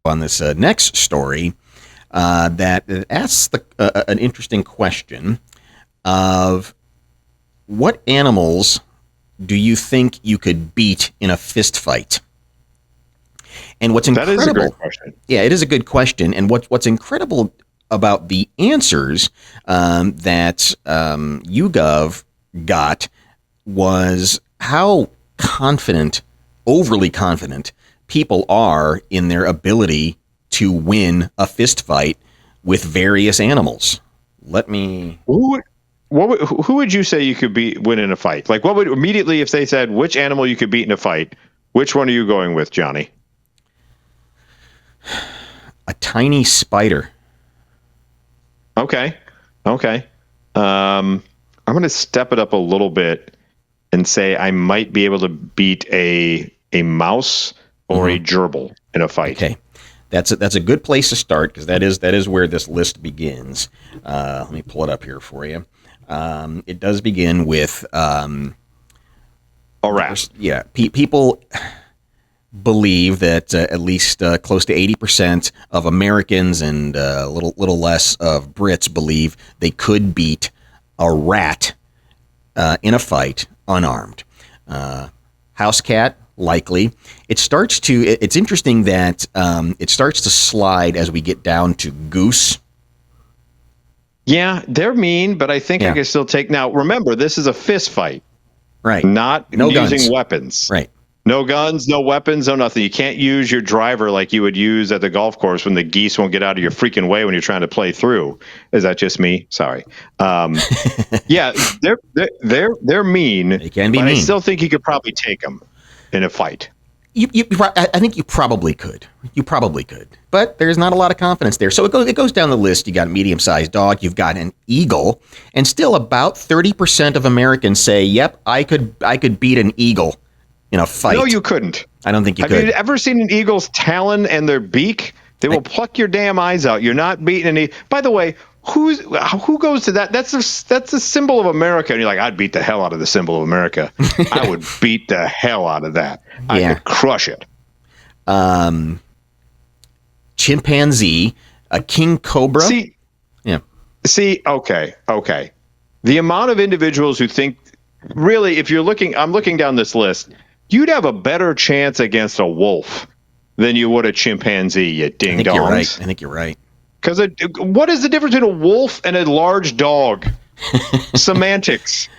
on this next story that asks an interesting question of what animals do you think you could beat in a fist fight? And what's incredible, that is a great question. Yeah, it is a good question. And what's incredible about the answers that YouGov got was how overly confident people are in their ability to win a fist fight with various animals. Let me... Who would you say you could win in a fight? Like, what would immediately, if they said which animal you could beat in a fight, which one are you going with, Johnny? A tiny spider. Okay. I'm going to step it up a little bit and say I might be able to beat a mouse or a gerbil in a fight. Okay. That's a good place to start because that is where this list begins. Let me pull it up here for you. It does begin with a rat. Yeah, people believe that at least close to 80% of Americans and a little less of Brits believe they could beat a rat in a fight unarmed. House cat, likely. It's interesting that it starts to slide as we get down to goose. Yeah, they're mean, but I think I can still take. Now, remember, this is a fist fight. Right. Not no using guns. Weapons. Right. No guns, no weapons, no nothing. You can't use your driver like you would use at the golf course when the geese won't get out of your freaking way when you're trying to play through. Is that just me? Sorry. Yeah, they're mean. They can be but mean. I still think you could probably take them in a fight. I think you probably could. But there's not a lot of confidence there. So it goes down the list. You got a medium-sized dog. You've got an eagle, and still about 30% of Americans say, "Yep, I could beat an eagle in a fight." No, you couldn't. I don't think you could. Have you ever seen an eagle's talon and their beak? They will pluck your damn eyes out. You're not beating any. By the way, who goes to that? That's a symbol of America. And you're like, I'd beat the hell out of the symbol of America. I would beat the hell out of that. I could crush it. Chimpanzee, a king cobra. Okay. The amount of individuals who think, really, if I'm looking down this list, you'd have a better chance against a wolf than you would a chimpanzee, you ding-dongs. I think you're right. Because what is the difference between a wolf and a large dog? Semantics.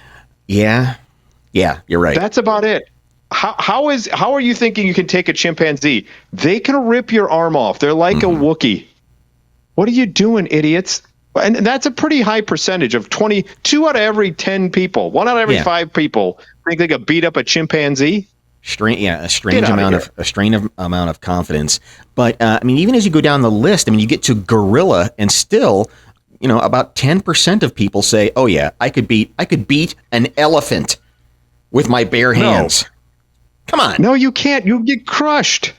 Yeah, you're right. That's about it. How are you thinking you can take a chimpanzee? They can rip your arm off. They're like a Wookiee. What are you doing, idiots? And that's a pretty high percentage of 2 out of every 10 people, 1 out of every 5 people think they could beat up a chimpanzee. A strange amount of confidence. But even as you go down the list, you get to gorilla, and still, about 10% of people say, "Oh yeah, I could beat an elephant with my bare hands." No. Come on. No, you can't. You get crushed.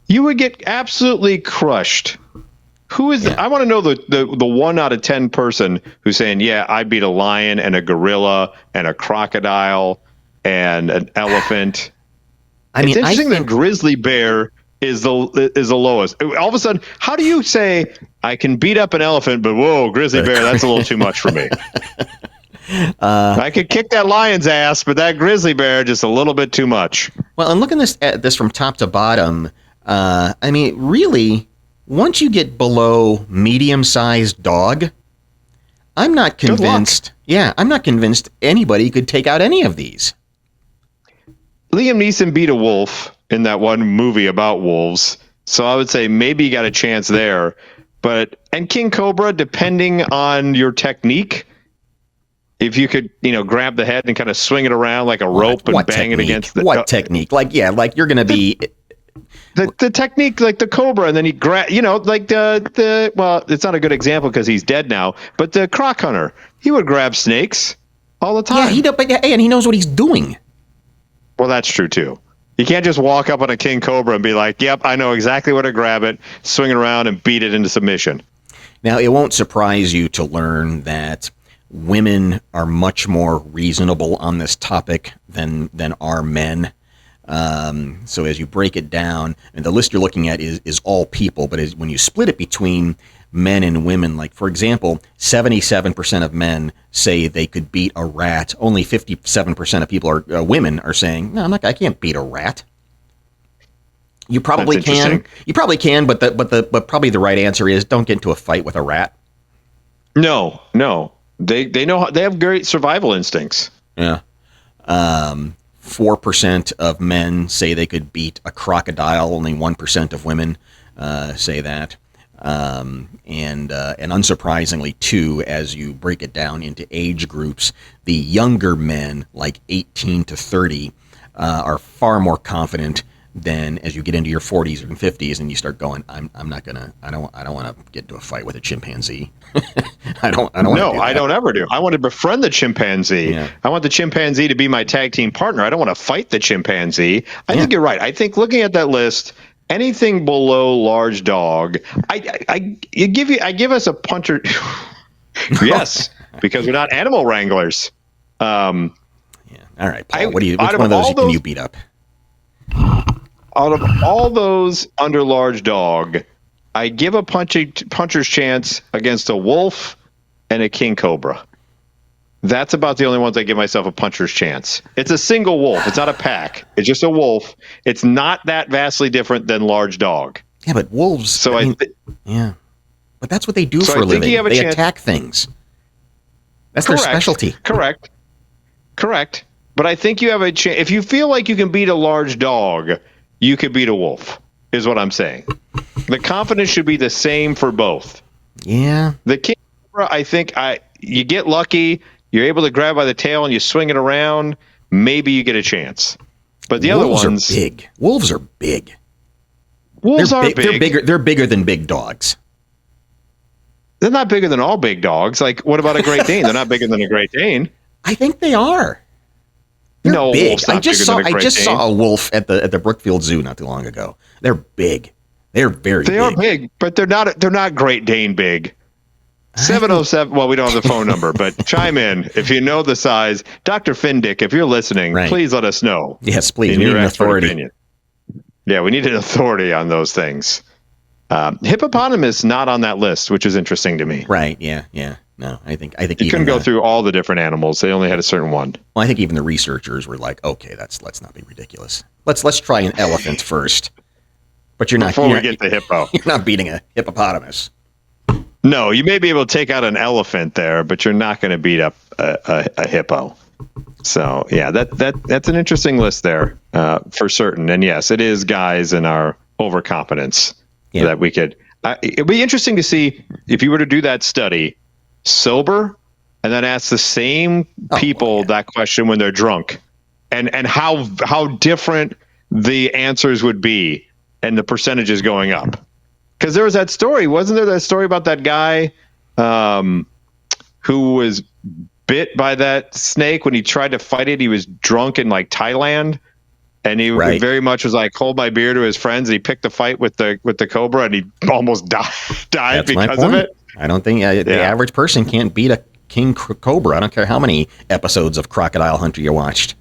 You would get absolutely crushed. Who is I want to know the 1 out of 10 person who's saying, "Yeah, I beat a lion and a gorilla and a crocodile and an elephant." It's interesting that grizzly bear is the lowest. All of a sudden, how do you say I can beat up an elephant, but whoa, grizzly bear, that's a little too much for me. I could kick that lion's ass, but that grizzly bear just a little bit too much. Well, and looking at this from top to bottom, really, once you get below medium-sized dog, I'm not convinced. Yeah, I'm not convinced anybody could take out any of these. Liam Neeson beat a wolf in that one movie about wolves, so I would say maybe you got a chance there. And king cobra, depending on your technique, if you could, grab the head and kind of swing it around like a rope and bang it against the... What technique? Like you're going to be... The technique, like the cobra, and then he grab, like well, it's not a good example because he's dead now, but the croc hunter, he would grab snakes all the time. Yeah, and he knows what he's doing. Well, that's true too. You can't just walk up on a king cobra and be like, "Yep, I know exactly where to grab it, swing it around, and beat it into submission." Now, it won't surprise you to learn that women are much more reasonable on this topic than are men. So as you break it down, and the list you're looking at is all people, but when you split it between men and women, like for example, 77% of men say they could beat a rat. Only 57% of people are women are saying, no, I can't beat a rat. You probably can. You probably can, but probably the right answer is don't get into a fight with a rat. No. They know they have great survival instincts. Yeah. 4% of men say they could beat a crocodile. Only 1% of women say that. And unsurprisingly, too, as you break it down into age groups, the younger men, like 18 to 30, are far more confident than as you get into your 40s and 50s and you start going, I don't want to get into a fight with a chimpanzee. I don't ever do. I want to befriend the chimpanzee. Yeah. I want the chimpanzee to be my tag team partner. I don't want to fight the chimpanzee. I think you're right. I think looking at that list, anything below large dog, I give us a puncher. Yes, because we're not animal wranglers. All right, Paul. Which one of those can you beat up? Out of all those under large dog, I give a puncher's chance against a wolf and a king cobra. That's about the only ones I give myself a puncher's chance. It's a single wolf. It's not a pack. It's just a wolf. It's not that vastly different than large dog. Yeah, but wolves. So but that's what they do for a living. They attack things. That's their specialty. Correct. But I think you have a chance. If you feel like you can beat a large dog, you could beat a wolf, is what I'm saying. The confidence should be the same for both. Yeah. The king cobra, I think you get lucky, you're able to grab by the tail and you swing it around, maybe you get a chance. But the other ones are big. Wolves are big. Wolves are big. They're bigger than big dogs. They're not bigger than all big dogs. Like, what about a Great Dane? They're not bigger than a Great Dane. I think they are. They're big. I just saw a wolf at the Brookfield Zoo not too long ago. They're big. They're very big. They are big, but they're not Great Dane big. 707. Well, we don't have the phone number, but chime in if you know the size. Dr. Findick, if you're listening, please let us know. Yes, please. We need an authority. Opinion. Yeah, we need an authority on those things. Hippopotamus not on that list, which is interesting to me. Right. Yeah. No, I think you couldn't go through all the different animals. They only had a certain one. Well, I think even the researchers were like, okay, let's not be ridiculous. Let's try an elephant first. But you're not before we get the hippo. You're not beating a hippopotamus. No, you may be able to take out an elephant there, but you're not going to beat up a hippo. So yeah, that's an interesting list there for certain. And yes, it is guys in our overconfidence that we could. It'd be interesting to see if you were to do that study sober and then ask the same people that question when they're drunk, and how different the answers would be and the percentages going up. Because there was that story, wasn't there? That story about that guy who was bit by that snake when he tried to fight it. He was drunk in like Thailand, and he very much was like, "Hold my beer" to his friends. He picked a fight with the cobra, and he almost died because of it. I don't think the average person can't beat a king cobra. I don't care how many episodes of Crocodile Hunter you watched.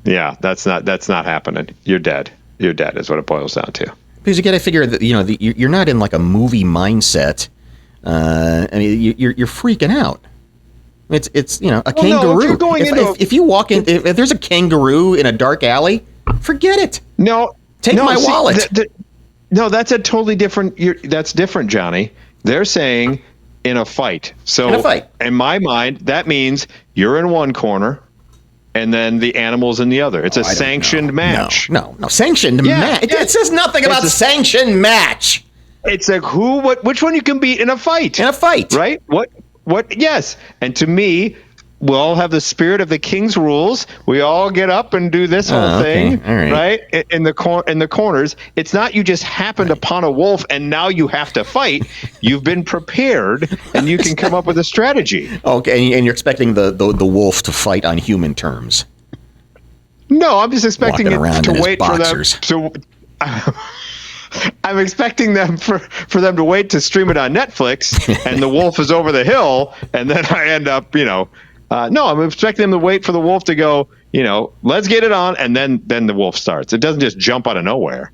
Yeah, that's not happening. You're dead. You're dead is what it boils down to. Because you got to figure that you're not in like a movie mindset. I mean, you're freaking out. It's a kangaroo. No, if you walk in, if there's a kangaroo in a dark alley, forget it. Take my wallet. No, that's a totally different. That's different, Johnny. They're saying in a fight. So in my mind, that means you're in one corner, and then the animal's in the other. It's a sanctioned match. No, sanctioned match. It says nothing about sanctioned match. It's like which one you can beat in a fight. Right? What? Yes. And to me, we all have the spirit of the king's rules. We all get up and do this whole thing, right? In the corners. It's not you just happened upon a wolf and now you have to fight. You've been prepared and you can come up with a strategy. Okay, and you're expecting the wolf to fight on human terms. No, I'm just expecting it to wait boxers. for them to. I'm expecting them for them to wait to stream it on Netflix, and the wolf is over the hill, and then I end up, No, I'm expecting them to wait for the wolf to go, let's get it on, and then the wolf starts. It doesn't just jump out of nowhere.